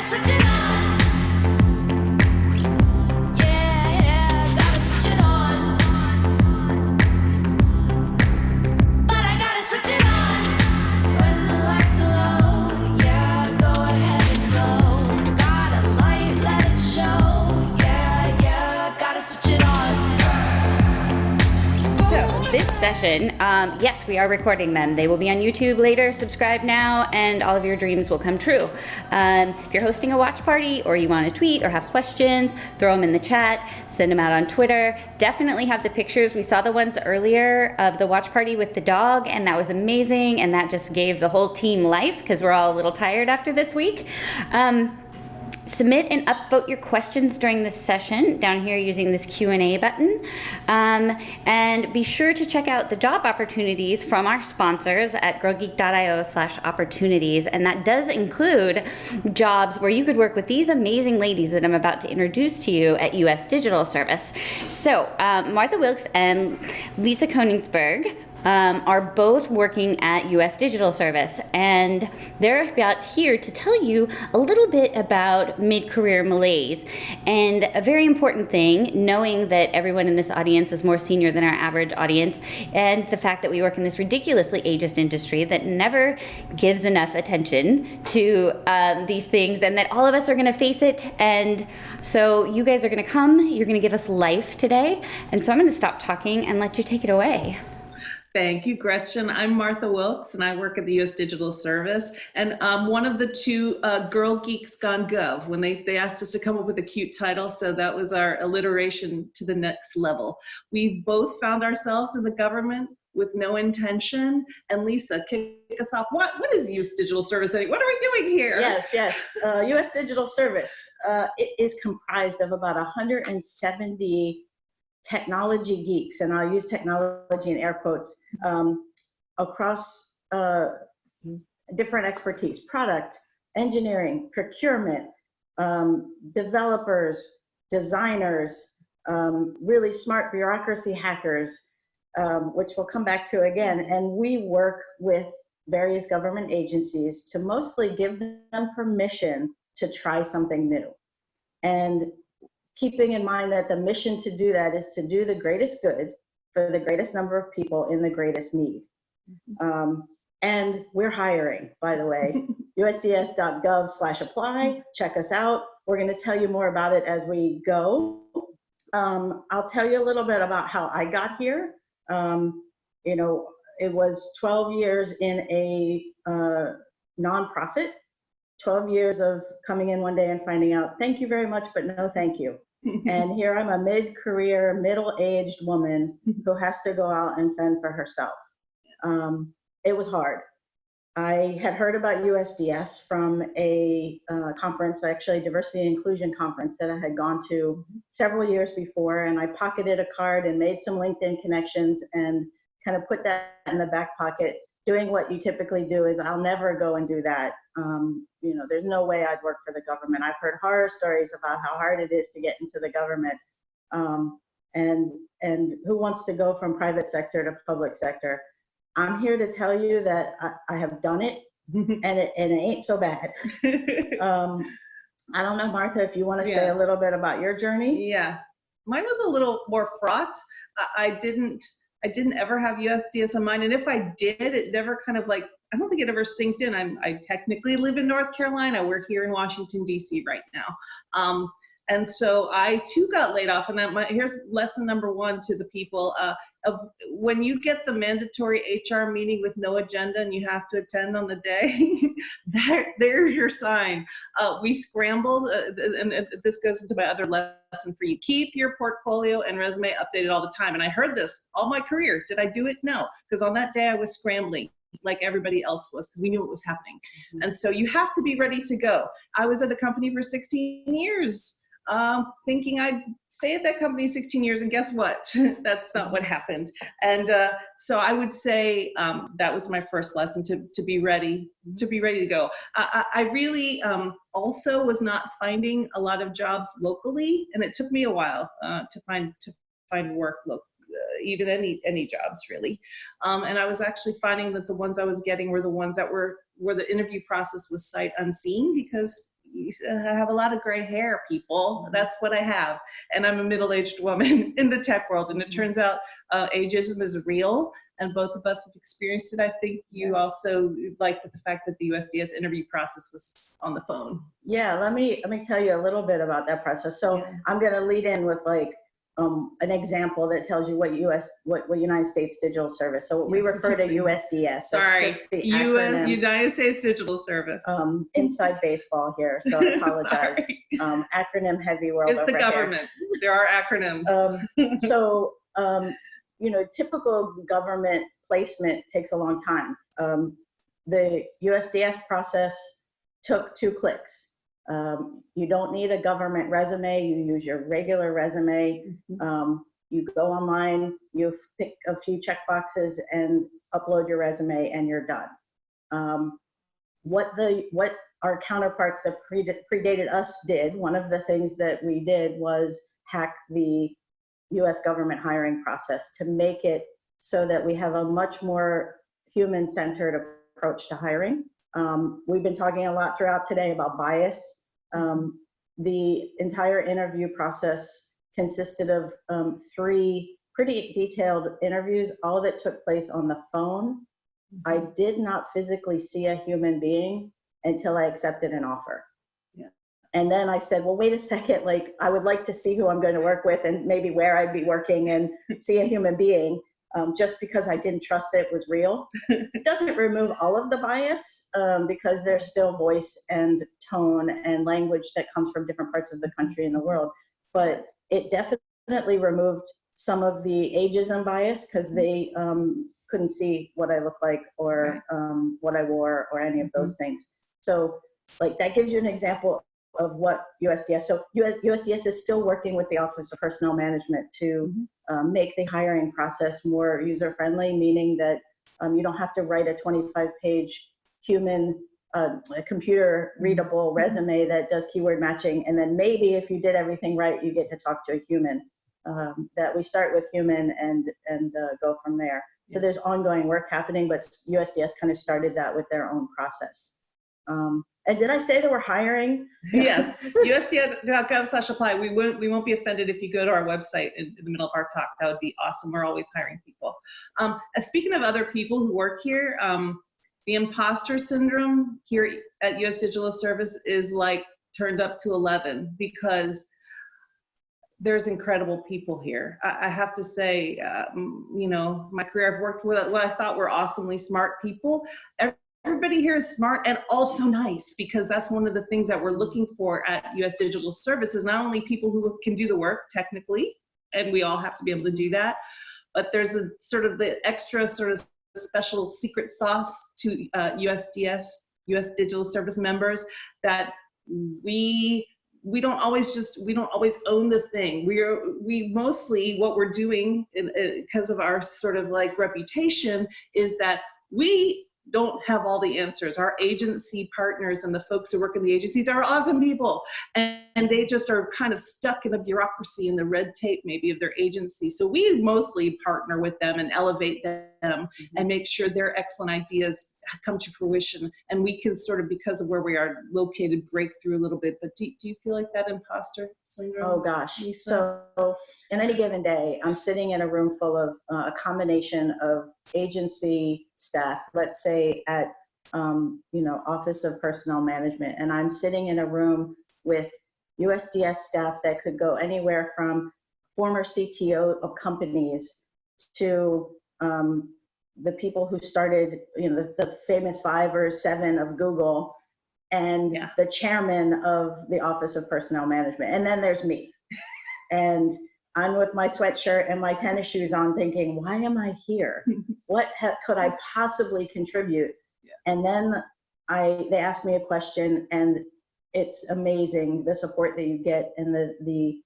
switch it on. Yeah, gotta switch it on. But I gotta switch it on. When the lights are low, yeah, go ahead and go. Got a light, let it show. Yeah, gotta switch it on. So this session, yes, we are recording them. They will be on YouTube later. Subscribe now and all of your dreams will come true. If you're hosting a watch party or you want to tweet or have questions, throw them in the chat, send them out on Twitter. Definitely have the pictures. We saw the ones earlier of the watch party with the dog, and that was amazing, and that just gave the whole team life because we're all a little tired after this week. Submit and upvote your questions during this session down here using this Q&A button. And be sure to check out the job opportunities from our sponsors at girlgeek.io/opportunities. And that does include jobs where you could work with these amazing ladies that I'm about to introduce to you at U.S. Digital Service. So Martha Wilkes and Lisa Koenigsberg are both working at U.S. Digital Service, and they're about here to tell you a little bit about mid-career malaise. And a very important thing, knowing that everyone in this audience is more senior than our average audience, and the fact that we work in this ridiculously ageist industry that never gives enough attention to these things, and that all of us are going to face it. And so you guys are going to come, you're going to give us life today, and so I'm going to stop talking and let you take it away. Thank you, Gretchen. I'm Martha Wilkes, and I work at the U.S. Digital Service. And one of the two Girl Geeks Gone Gov, when they asked us to come up with a cute title, so that was our alliteration to the next level. We've both found ourselves in the government with no intention. And Lisa, kick us off. What is U.S. Digital Service? What are we doing here? Yes. U.S. Digital Service it is comprised of about 170 technology geeks, and I'll use technology in air quotes, across different expertise: product, engineering, procurement, developers, designers, really smart bureaucracy hackers, which we'll come back to again. And we work with various government agencies to mostly give them permission to try something new. And keeping in mind that the mission to do that is to do the greatest good for the greatest number of people in the greatest need. And we're hiring, by the way, USDS.gov/apply. Check us out. We're going to tell you more about it as we go. I'll tell you a little bit about how I got here. It was 12 years in a nonprofit, 12 years of coming in one day and finding out, thank you very much, but no thank you. And here I'm a mid-career, middle-aged woman who has to go out and fend for herself. It was hard. I had heard about U.S.D.S. from a conference, actually a diversity and inclusion conference that I had gone to several years before, and I pocketed a card and made some LinkedIn connections and kind of put that in the back pocket. Doing what you typically do is, I'll never go and do that. There's no way I'd work for the government. I've heard horror stories about how hard it is to get into the government. And who wants to go from private sector to public sector? I'm here to tell you that I have done it, and it ain't so bad. I don't know, Martha, if you want to say a little bit about your journey. Yeah, mine was a little more fraught. I didn't ever have USDS in mind, and if I did, it never kind of I don't think it ever sinked in. I technically live in North Carolina. We're here in Washington, D.C. right now. And so I too got laid off, and here's lesson number one to the people. When you get the mandatory HR meeting with no agenda and you have to attend on the day, there's your sign. We scrambled, and this goes into my other lesson for you. Keep your portfolio and resume updated all the time. And I heard this all my career. Did I do it? No, because on that day I was scrambling like everybody else was, because we knew what was happening. And so you have to be ready to go. I was at the company for 16 years. Thinking I'd stay at that company 16 years, and guess what? That's not what happened. And so I would say that was my first lesson, to be ready to go. I really also was not finding a lot of jobs locally, and it took me a while to find work locally. Even any jobs really. And I was actually finding that the ones I was getting were the ones that where the interview process was sight unseen, because have a lot of gray hair, people. That's what I have. And I'm a middle-aged woman in the tech world. And it turns out ageism is real. And both of us have experienced it. I think you also liked the fact that the U.S.D.S interview process was on the phone. Yeah, let me tell you a little bit about that process. So I'm going to lead in with like an example that tells you what United States Digital Service. So we refer to U.S.D.S. Sorry, That's just the acronym. United States Digital Service. Inside baseball here, so I apologize. Acronym heavy world. It's the government. There are acronyms. Typical government placement takes a long time. The U.S.D.S process took 2 clicks. You don't need a government resume. You use your regular resume. You go online, you pick a few check boxes and upload your resume, and you're done. What our counterparts that predated us did, one of the things that we did was hack the U.S. government hiring process to make it so that we have a much more human-centered approach to hiring. We've been talking a lot throughout today about bias. The entire interview process consisted of 3 pretty detailed interviews, all that took place on the phone. I did not physically see a human being until I accepted an offer. And then I said, well, wait a second, like I would like to see who I'm going to work with and maybe where I'd be working and see a human being, just because I didn't trust it was real. It doesn't remove all of the bias because there's still voice and tone and language that comes from different parts of the country and the world. But it definitely removed some of the ageism bias because they couldn't see what I looked like or what I wore or any of those things. So like that gives you an example of what U.S.D.S. So U.S.D.S is still working with the Office of Personnel Management to make the hiring process more user-friendly, meaning that you don't have to write a 25-page human, computer-readable resume that does keyword matching, and then maybe if you did everything right, you get to talk to a human. That we start with human and go from there. So there's ongoing work happening, but U.S.D.S kind of started that with their own process. And did I say that we're hiring? Yes, USDS.gov/apply. We won't be offended if you go to our website in the middle of our talk. That would be awesome. We're always hiring people. Speaking of other people who work here, the imposter syndrome here at U.S. Digital Service is like turned up to 11 because there's incredible people here. I have to say, my career, I've worked with what I thought were awesomely smart people. Everybody here is smart and also nice, because that's one of the things that we're looking for at U.S. Digital Services, not only people who can do the work technically, and we all have to be able to do that, but there's a sort of the extra sort of special secret sauce to U.S.D.S, U.S. Digital Service members, that we don't always own the thing. We mostly, what we're doing because of our sort of like reputation is that we don't have all the answers. Our agency partners and the folks who work in the agencies are awesome people, and they just are kind of stuck in the bureaucracy and the red tape maybe of their agency. So we mostly partner with them and elevate them and make sure their excellent ideas come to fruition, and we can sort of, because of where we are located, break through a little bit. But do you feel like that imposter syndrome? Oh gosh. Lisa? So in any given day, I'm sitting in a room full of a combination of agency staff, let's say at Office of Personnel Management, and I'm sitting in a room with USDS staff that could go anywhere from former CTO of companies to the people who started, the famous 5 or 7 of Google, and the chairman of the Office of Personnel Management. And then there's me. And I'm with my sweatshirt and my tennis shoes on thinking, why am I here? What could I possibly contribute? And then they ask me a question, and it's amazing the support that you get and the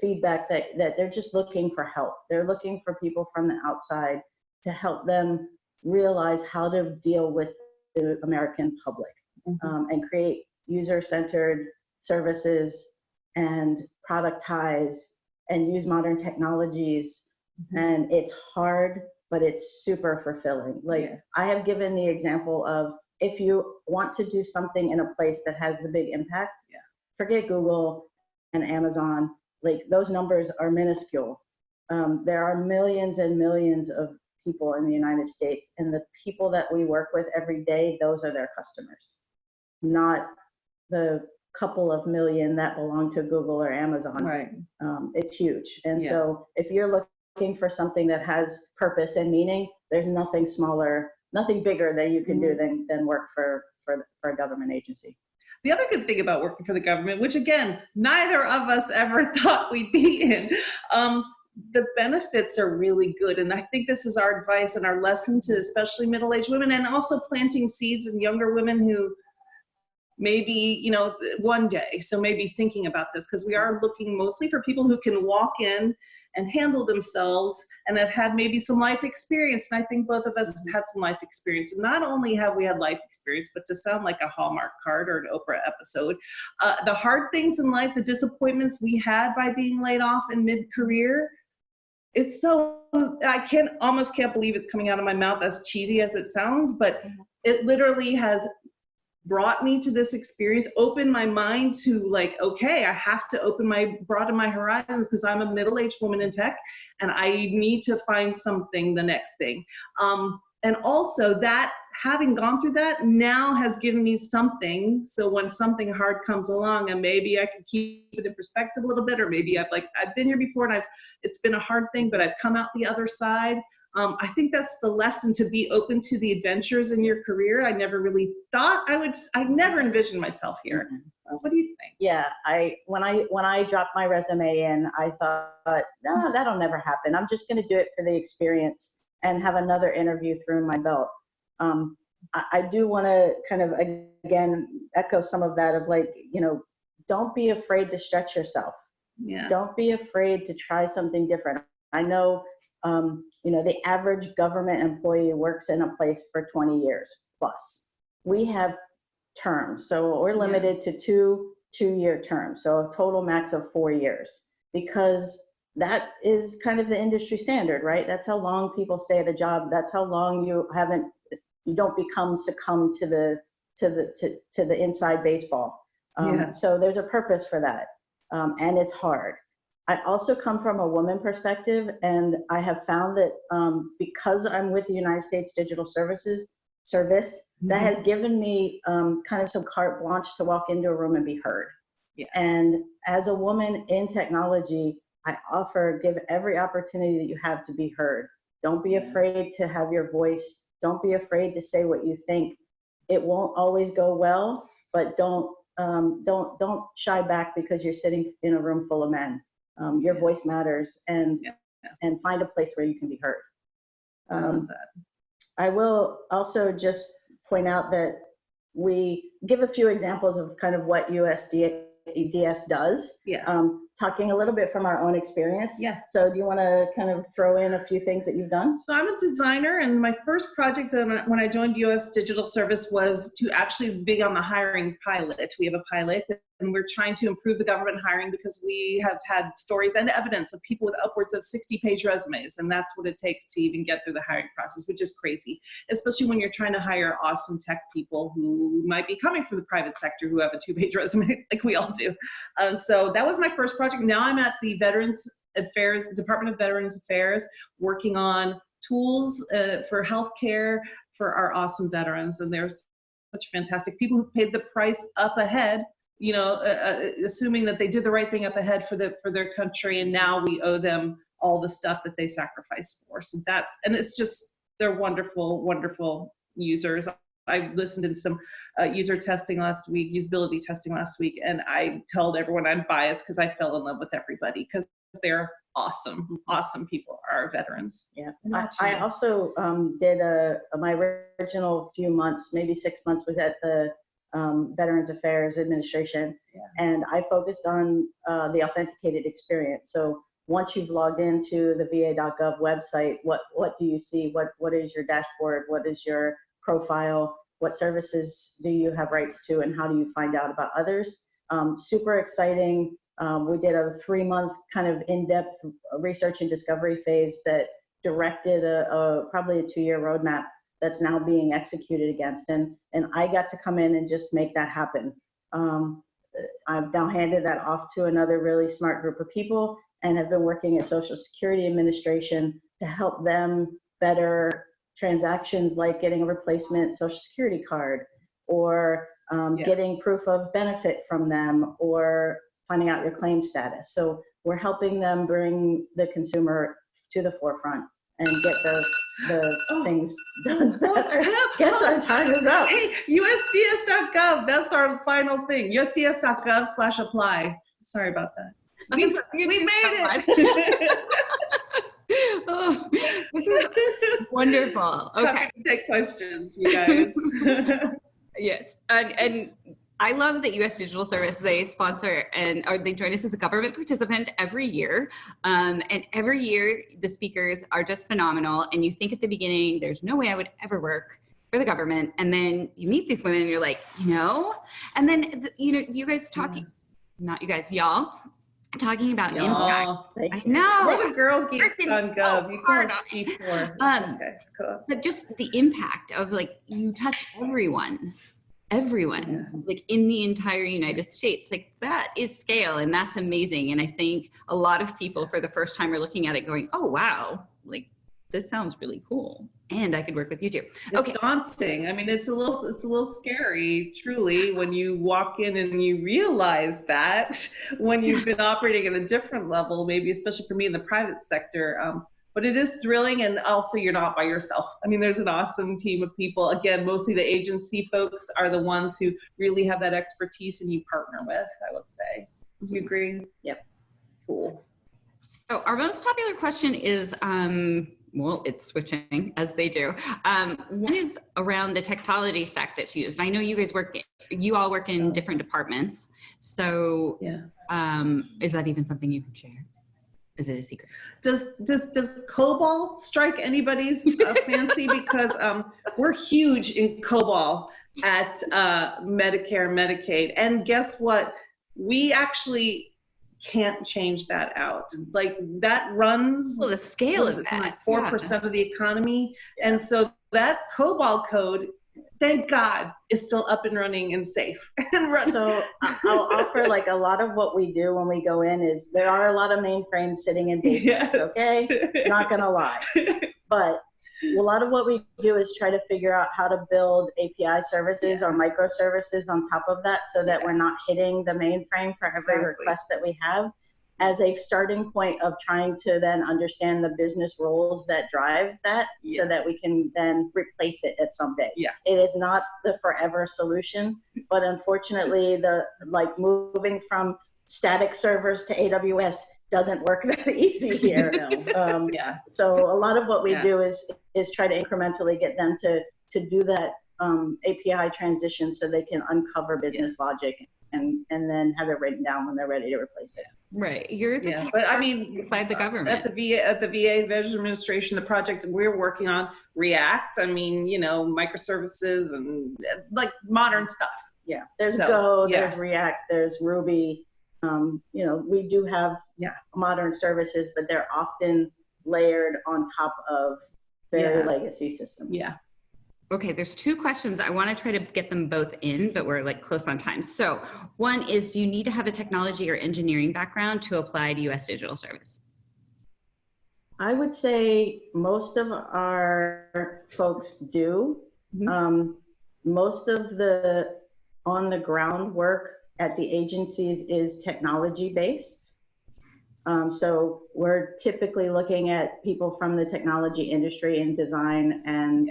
feedback that they're just looking for help. They're looking for people from the outside to help them realize how to deal with the American public and create user-centered services and productize and use modern technologies. And it's hard, but it's super fulfilling. I have given the example of if you want to do something in a place that has the big impact, forget Google and Amazon. Like, those numbers are minuscule. There are millions and millions of people in the United States, and the people that we work with every day, those are their customers, not the couple of million that belong to Google or Amazon. Right. It's huge. And Yeah. so if you're looking for something that has purpose and meaning, there's nothing smaller, nothing bigger that you can do than work for a government agency. The other good thing about working for the government, which again, neither of us ever thought we'd be in, the benefits are really good. And I think this is our advice and our lesson to especially middle-aged women, and also planting seeds in younger women who maybe, you know, one day, so maybe thinking about this, because we are looking mostly for people who can walk in and handle themselves and have had maybe some life experience. And I think both of us have had some life experience. And not only have we had life experience, but to sound like a Hallmark card or an Oprah episode, the hard things in life, the disappointments we had by being laid off in mid-career, it's so, I almost can't believe it's coming out of my mouth, as cheesy as it sounds, but it literally has brought me to this experience, opened my mind to, like, okay, I have to broaden my horizons, because I'm a middle-aged woman in tech and I need to find something, the next thing. And also, that having gone through that now has given me something, so when something hard comes along, and maybe I can keep it in perspective a little bit, or maybe I've been here before and it's been a hard thing, but I've come out the other side. I think that's the lesson, to be open to the adventures in your career. I never really thought I never envisioned myself here. What do you think? Yeah, when I dropped my resume in, I thought, no, that'll never happen. I'm just going to do it for the experience and have another interview through my belt. I do want to kind of, again, echo some of that of, like, you know, don't be afraid to stretch yourself. Yeah. Don't be afraid to try something different. I know, you know, the average government employee works in a place for 20 years plus. We have terms, so we're limited to two-year terms, so a total max of 4 years, because that is kind of the industry standard, right? That's how long people stay at a job. That's how long you don't succumb to the inside baseball. So there's a purpose for that, and it's hard. I also come from a woman perspective, and I have found that because I'm with the United States Digital Service, that has given me kind of some carte blanche to walk into a room and be heard. Yeah. And as a woman in technology, I give every opportunity that you have to be heard. Don't be afraid to have your voice. Don't be afraid to say what you think. It won't always go well, but don't shy back because you're sitting in a room full of men. Your voice matters, and find a place where you can be heard. I love that. I will also just point out that we give a few examples of kind of what U.S.D.S does. Talking a little bit from our own experience. So do you want to kind of throw in a few things that you've done? So I'm a designer, and my first project when I joined U.S. Digital Service was to actually be on the hiring pilot. We have a pilot, and we're trying to improve the government hiring, because we have had stories and evidence of people with upwards of 60-page resumes, and that's what it takes to even get through the hiring process, which is crazy, especially when you're trying to hire awesome tech people who might be coming from the private sector who have a 2-page resume like we all do. So that was my first project. Now I'm at the Department of Veterans Affairs, working on tools for healthcare for our awesome veterans. And there's such fantastic people who've paid the price up ahead, you know, assuming that they did the right thing up ahead for their country, and now we owe them all the stuff that they sacrificed for. So they're wonderful, wonderful users. I listened to some user testing last week, usability testing last week, and I told everyone I'm biased because I fell in love with everybody, because they're awesome, awesome people, our veterans. Yeah, I also did my original few months, maybe 6 months, was at the Veterans Affairs Administration, and I focused on the authenticated experience. So once you've logged into the va.gov website, what do you see? What is your dashboard? What is your profile? What services do you have rights to, and how do you find out about others? Super exciting. We did a 3-month kind of in-depth research and discovery phase that directed probably a 2-year roadmap that's now being executed against. And I got to come in and just make that happen. I've now handed that off to another really smart group of people and have been working at Social Security Administration to help them better transactions like getting a replacement Social Security card, or getting proof of benefit from them, or finding out your claim status. So we're helping them bring the consumer to the forefront and get the things done better. Guess our time is up. Hey, USDS.gov, that's our final thing. USDS.gov/apply. Sorry about that. We made it. Oh, this is wonderful. Okay. Happy to take questions, you guys. Yes. And I love that U.S. Digital Service, they sponsor or they join us as a government participant every year. And every year the speakers are just phenomenal. And you think at the beginning, there's no way I would ever work for the government. And then you meet these women and you're like, and then, you guys talking, not you guys, y'all, talking about impact. I know. We're the Girl Geeks on Gov. So You call it G4. Okay, it's cool. But just the impact of like, you touch everyone, like in the entire United States, like that is scale, and that's amazing. And I think a lot of people for the first time are looking at it going, oh, wow, like this sounds really cool. And I could work with you too. It's daunting. I mean, it's a little scary, truly, when you walk in and you realize that when you've been operating at a different level, maybe especially for me in the private sector. But it is thrilling, and also you're not by yourself. I mean, there's an awesome team of people. Again, mostly the agency folks are the ones who really have that expertise and you partner with, I would say. Do you agree? Yep. Cool. So our most popular question is, well, it's switching as they do. One is around the technology stack that's used. I know you guys you all work in different departments. So is that even something you can share? Is it a secret? Does COBOL strike anybody's fancy? Because we're huge in COBOL at Medicare, Medicaid. And guess what? We actually can't change that out. Like that runs, well, the scale of that, like 4% of the economy. And so that COBOL code, thank God, is still up and running and safe and running. So I'll offer like a lot of what we do when we go in is there are a lot of mainframes sitting in basements, okay? Not gonna lie. But a lot of what we do is try to figure out how to build API services or microservices on top of that so that we're not hitting the mainframe for every request that we have, as a starting point of trying to then understand the business rules that drive that so that we can then replace it at some day. Yeah. It is not the forever solution, but unfortunately moving from static servers to AWS doesn't work that easy here. So a lot of what we do is try to incrementally get them to do that API transition so they can uncover business logic and then have it written down when they're ready to replace it. Right. You're the but I mean, inside the government. At the VA Veterans Administration, the project we're working on, React, I mean, microservices and like modern stuff. Yeah. There's Go, there's React, there's Ruby. We do have modern services, but they're often layered on top of very legacy systems. Yeah. Okay, there's two questions. I want to try to get them both in, but we're like close on time. So one is, do you need to have a technology or engineering background to apply to U.S. Digital Service? I would say most of our folks do. Mm-hmm. Most of the on the ground work at the agencies is technology based. So we're typically looking at people from the technology industry in design and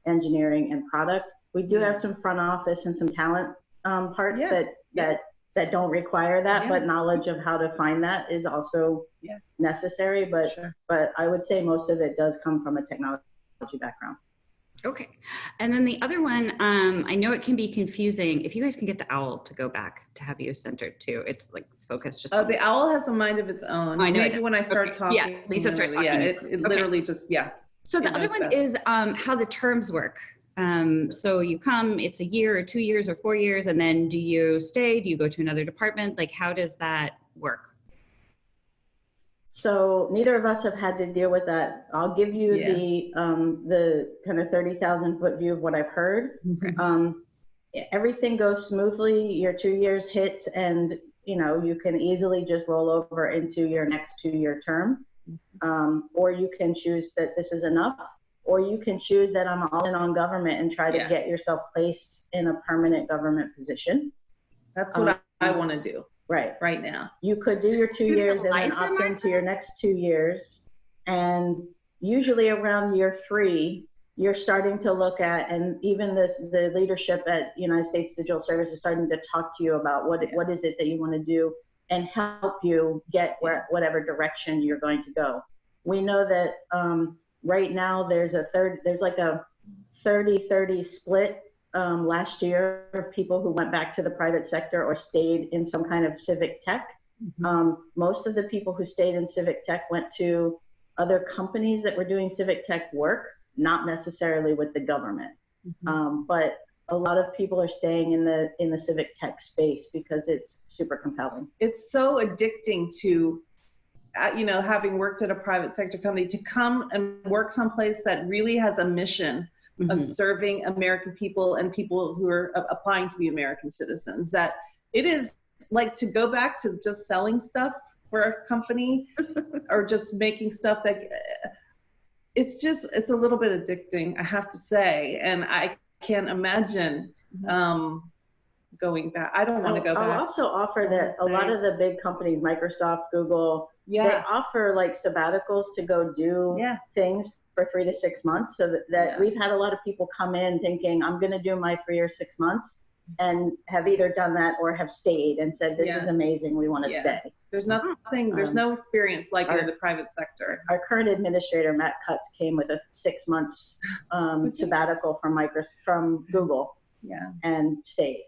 engineering and product. We do have some front office and some talent parts that don't require that, but knowledge of how to find that is also necessary. But I would say most of it does come from a technology background. Okay. And then the other one, I know it can be confusing. If you guys can get the owl to go back to have you centered too, it's like focused just. Oh, the owl has a mind of its own. I know. Maybe when I start talking. Yeah, Lisa starts talking. It literally just, So the other one is how the terms work. So you come, it's a year or 2 years or 4 years, and then do you stay? Do you go to another department? Like, how does that work? So neither of us have had to deal with that. I'll give you the kind of 30,000 foot view of what I've heard. Everything goes smoothly. Your 2 years hits, and you can easily just roll over into your next 2-year term, or you can choose that this is enough, or you can choose that I'm all in on government and try to get yourself placed in a permanent government position. That's what I want to do right now. You could do your 2 years and then opt into your next 2 years. And usually around year 3, you're starting to look at, and even the leadership at United States Digital Service is starting to talk to you about what is it that you want to do and help you get whatever direction you're going to go. We know that right now there's like a 30-30 split last year of people who went back to the private sector or stayed in some kind of civic tech. Most of the people who stayed in civic tech went to other companies that were doing civic tech work, not necessarily with the government. But a lot of people are staying in the civic tech space because it's super compelling. It's so addicting to, having worked at a private sector company, to come and work someplace that really has a mission of serving American people and people who are applying to be American citizens. That it is like to go back to just selling stuff for a company or just making stuff that it's a little bit addicting, I have to say. And I can't imagine going back. I don't want to go back. I'll also offer that a lot of the big companies, Microsoft, Google, they offer like sabbaticals to go do things for 3 to 6 months. So that we've had a lot of people come in thinking, I'm going to do my 3 or 6 months, and have either done that or have stayed and said, this is amazing, we want to stay. There's nothing, there's no experience like in the private sector. Our current administrator, Matt Cutts, came with a 6 months sabbatical from Google and stayed.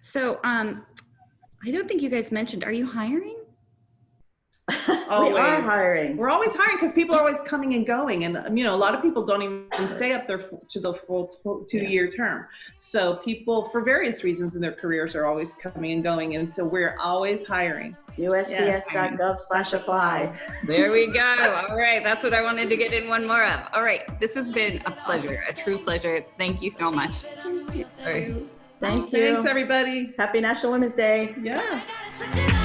So I don't think you guys mentioned, are you hiring? Always. We are hiring. We're always hiring because people are always coming and going, and a lot of people don't even stay up there to the full 2-year term. So people, for various reasons in their careers, are always coming and going, and so we're always hiring. U.S.D.S.gov/apply. There we go. All right, that's what I wanted to get in one more of. All right, this has been a pleasure, a true pleasure. Thank you so much. All right. Thank you. Thanks, everybody. Happy National Women's Day. Yeah. Switch it